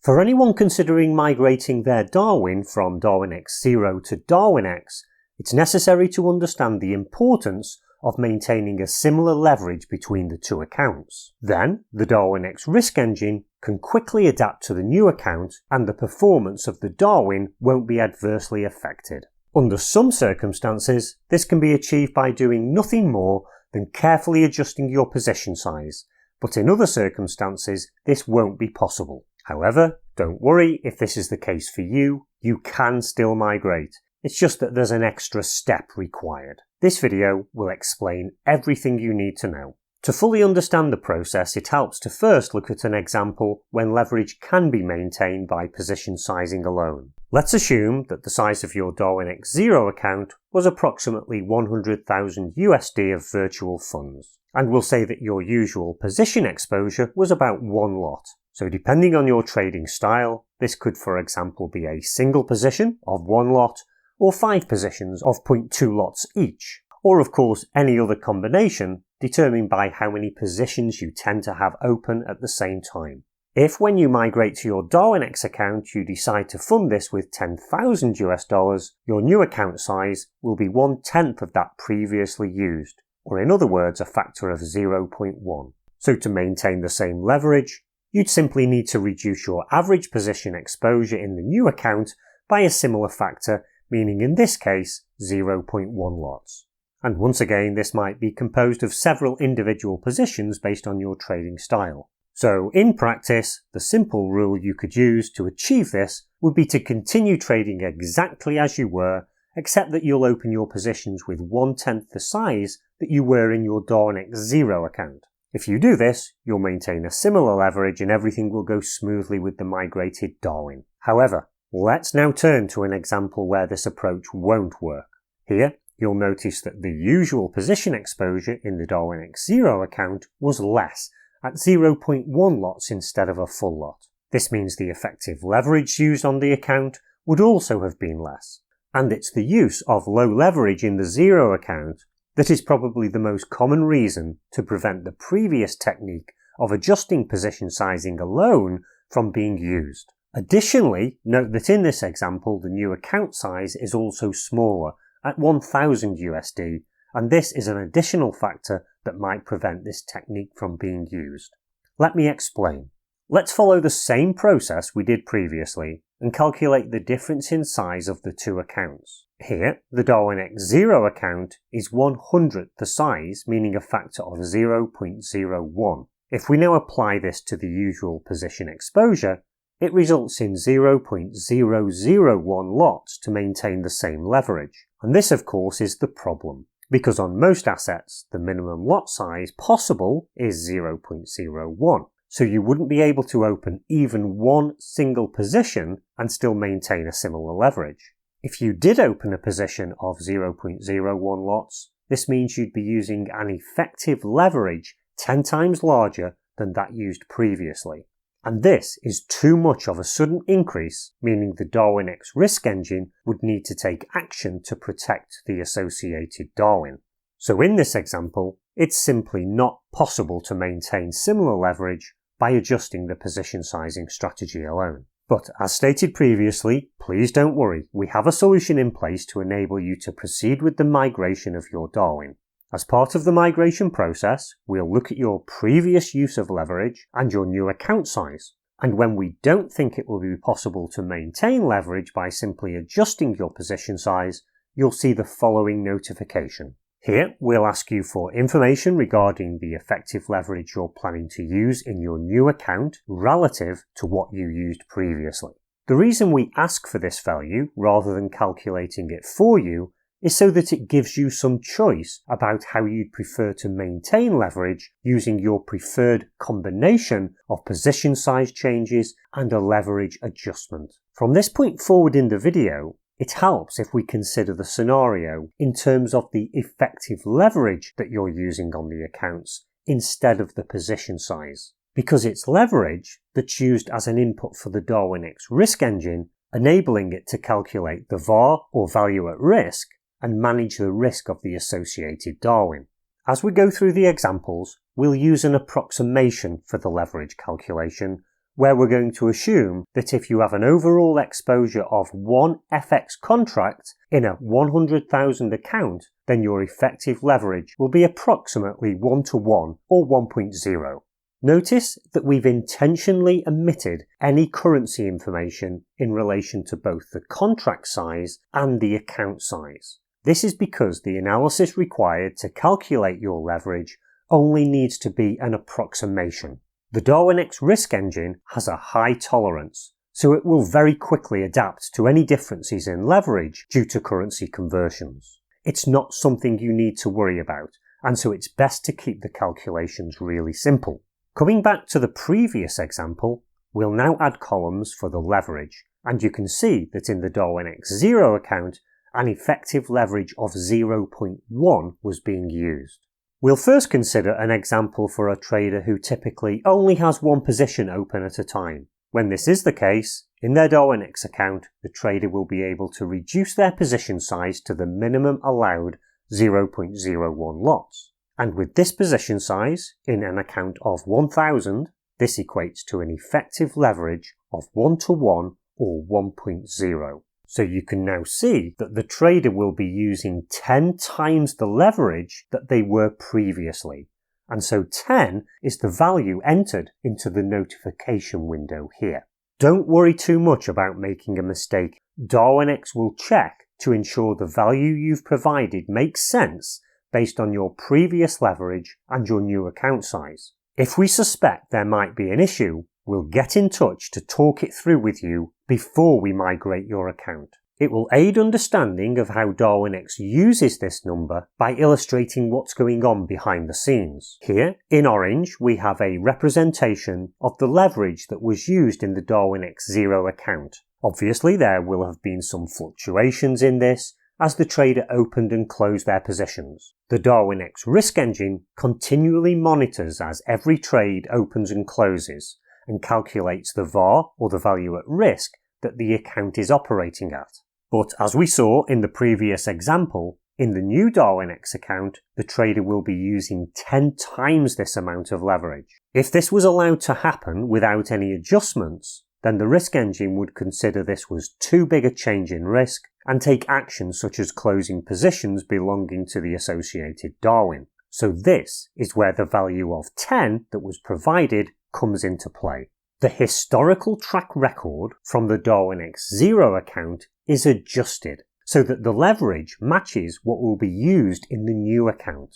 For anyone considering migrating their Darwin from Darwinex Zero to Darwinex, it's necessary to understand the importance of maintaining a similar leverage between the two accounts. Then, the Darwinex Risk Engine can quickly adapt to the new account and the performance of the Darwin won't be adversely affected. Under some circumstances, this can be achieved by doing nothing more than carefully adjusting your position size, but in other circumstances, this won't be possible. However, don't worry if this is the case for you, you can still migrate. It's just that there's an extra step required. This video will explain everything you need to know. To fully understand the process, it helps to first look at an example when leverage can be maintained by position sizing alone. Let's assume that the size of your Darwinex Zero account was approximately 100,000 USD of virtual funds, and we'll say that your usual position exposure was about one lot. So depending on your trading style, this could for example be a single position of one lot, or 5 positions of 0.2 lots each, or of course any other combination determined by how many positions you tend to have open at the same time. If when you migrate to your Darwinex account you decide to fund this with 10,000 US dollars, your new account size will be 1/10 of that previously used, or in other words a factor of 0.1. So to maintain the same leverage, you'd simply need to reduce your average position exposure in the new account by a similar factor, meaning in this case 0.1 lots. And once again, this might be composed of several individual positions based on your trading style. So in practice, the simple rule you could use to achieve this would be to continue trading exactly as you were, except that you'll open your positions with 1/10 the size that you were in your Darwinex Zero account. If you do this, you'll maintain a similar leverage and everything will go smoothly with the migrated Darwin. However, let's now turn to an example where this approach won't work. Here, you'll notice that the usual position exposure in the Darwinex Zero account was less, at 0.1 lots instead of a full lot. This means the effective leverage used on the account would also have been less. And it's the use of low leverage in the Zero account that is probably the most common reason to prevent the previous technique of adjusting position sizing alone from being used. Additionally, note that in this example the new account size is also smaller, at 1,000 USD, and this is an additional factor that might prevent this technique from being used. Let me explain. Let's follow the same process we did previously and calculate the difference in size of the two accounts. Here, the Darwinex Zero account is 1/100th the size, meaning a factor of 0.01. If we now apply this to the usual position exposure, it results in 0.001 lots to maintain the same leverage. And this of course is the problem, because on most assets the minimum lot size possible is 0.01. So you wouldn't be able to open even one single position and still maintain a similar leverage. If you did open a position of 0.01 lots, this means you'd be using an effective leverage 10 times larger than that used previously. And this is too much of a sudden increase, meaning the Darwinex Risk Engine would need to take action to protect the associated Darwin. So in this example, it's simply not possible to maintain similar leverage by adjusting the position sizing strategy alone. But as stated previously, please don't worry, we have a solution in place to enable you to proceed with the migration of your Darwin. As part of the migration process, we'll look at your previous use of leverage and your new account size. And when we don't think it will be possible to maintain leverage by simply adjusting your position size, you'll see the following notification. Here, we'll ask you for information regarding the effective leverage you're planning to use in your new account relative to what you used previously. The reason we ask for this value, rather than calculating it for you, is so that it gives you some choice about how you'd prefer to maintain leverage using your preferred combination of position size changes and a leverage adjustment. From this point forward in the video, it helps if we consider the scenario in terms of the effective leverage that you're using on the accounts instead of the position size, because it's leverage that's used as an input for the Darwinex Risk Engine, enabling it to calculate the VAR or value at risk and manage the risk of the associated Darwin. As we go through the examples, we'll use an approximation for the leverage calculation where we're going to assume that if you have an overall exposure of one FX contract in a 100,000 account, then your effective leverage will be approximately 1-to-1 or 1.0. Notice that we've intentionally omitted any currency information in relation to both the contract size and the account size. This is because the analysis required to calculate your leverage only needs to be an approximation. The Darwinex Risk Engine has a high tolerance, so it will very quickly adapt to any differences in leverage due to currency conversions. It's not something you need to worry about, and so it's best to keep the calculations really simple. Coming back to the previous example, we'll now add columns for the leverage, and you can see that in the Darwinex Zero account, an effective leverage of 0.1 was being used. We'll first consider an example for a trader who typically only has one position open at a time. When this is the case, in their Darwinex account, the trader will be able to reduce their position size to the minimum allowed 0.01 lots. And with this position size, in an account of 1,000, this equates to an effective leverage of 1-to-1 or 1.0. So you can now see that the trader will be using 10 times the leverage that they were previously. And so 10 is the value entered into the notification window here. Don't worry too much about making a mistake. Darwinex will check to ensure the value you've provided makes sense based on your previous leverage and your new account size. If we suspect there might be an issue, we'll get in touch to talk it through with you before we migrate your account. It will aid understanding of how Darwinex uses this number by illustrating what's going on behind the scenes. Here, in orange, we have a representation of the leverage that was used in the Darwinex Zero account. Obviously, there will have been some fluctuations in this as the trader opened and closed their positions. The Darwinex Risk Engine continually monitors as every trade opens and closes, and calculates the VAR, or the value at risk, that the account is operating at. But as we saw in the previous example, in the new Darwinex account, the trader will be using 10 times this amount of leverage. If this was allowed to happen without any adjustments, then the risk engine would consider this was too big a change in risk and take actions such as closing positions belonging to the associated Darwin. So this is where the value of 10 that was provided comes into play. The historical track record from the Darwinex Zero account is adjusted so that the leverage matches what will be used in the new account.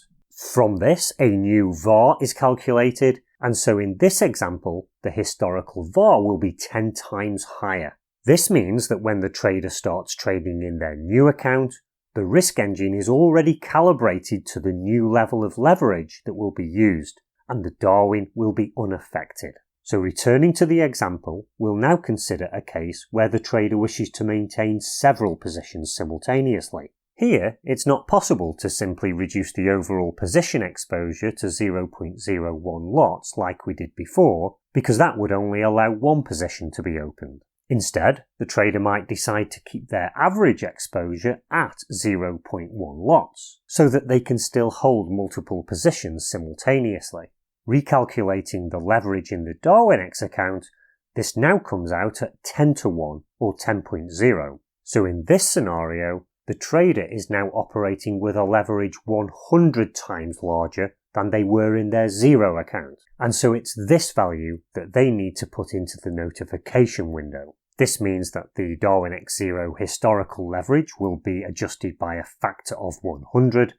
From this, a new VAR is calculated, and so in this example, the historical VAR will be 10 times higher. This means that when the trader starts trading in their new account, the risk engine is already calibrated to the new level of leverage that will be used, and the Darwin will be unaffected. So returning to the example, we'll now consider a case where the trader wishes to maintain several positions simultaneously. Here, it's not possible to simply reduce the overall position exposure to 0.01 lots like we did before, because that would only allow one position to be opened. Instead, the trader might decide to keep their average exposure at 0.1 lots, so that they can still hold multiple positions simultaneously. Recalculating the leverage in the Darwinex account, this now comes out at 10-to-1 or 10.0. So in this scenario, the trader is now operating with a leverage 100 times larger than they were in their Zero account. And so it's this value that they need to put into the notification window. This means that the Darwinex Zero historical leverage will be adjusted by a factor of 100,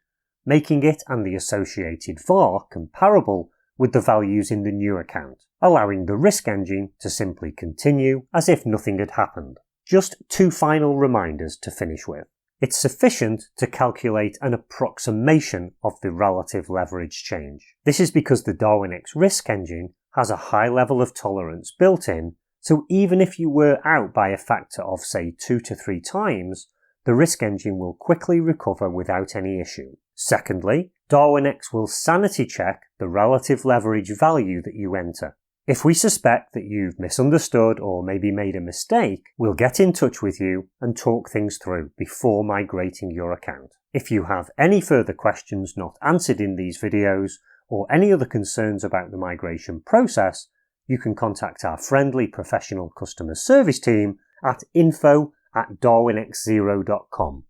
making it and the associated VAR comparable with the values in the new account, allowing the risk engine to simply continue as if nothing had happened. Just two final reminders to finish with. It's sufficient to calculate an approximation of the relative leverage change. This is because the Darwinex Risk Engine has a high level of tolerance built in, so even if you were out by a factor of say 2 to 3 times, the risk engine will quickly recover without any issue. Secondly, Darwinex will sanity check the relative leverage value that you enter. If we suspect that you've misunderstood or maybe made a mistake, we'll get in touch with you and talk things through before migrating your account. If you have any further questions not answered in these videos or any other concerns about the migration process, you can contact our friendly professional customer service team at info@darwinexzero.com.